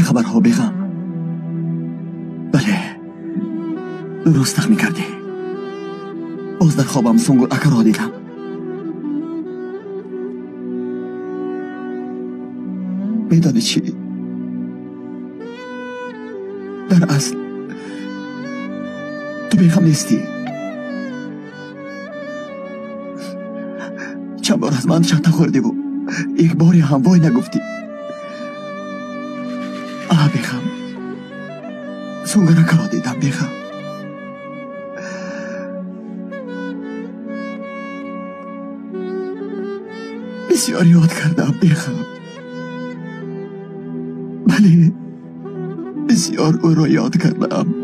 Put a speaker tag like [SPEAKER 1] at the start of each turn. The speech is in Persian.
[SPEAKER 1] خبرها بگم؟ بله، درست تخمین کردی. باز در خوابم سنگر اکا را دیدم. میدانی چی؟ در اصل تو بیغم نیستی. چند بار از من شطه خوردی و یک باری هم وای نگفتی. بیغم، سنگر اکا را دیدم. بیغم، بسیار یاد کردم. بیغم، بله، بسیار او را یاد کردم.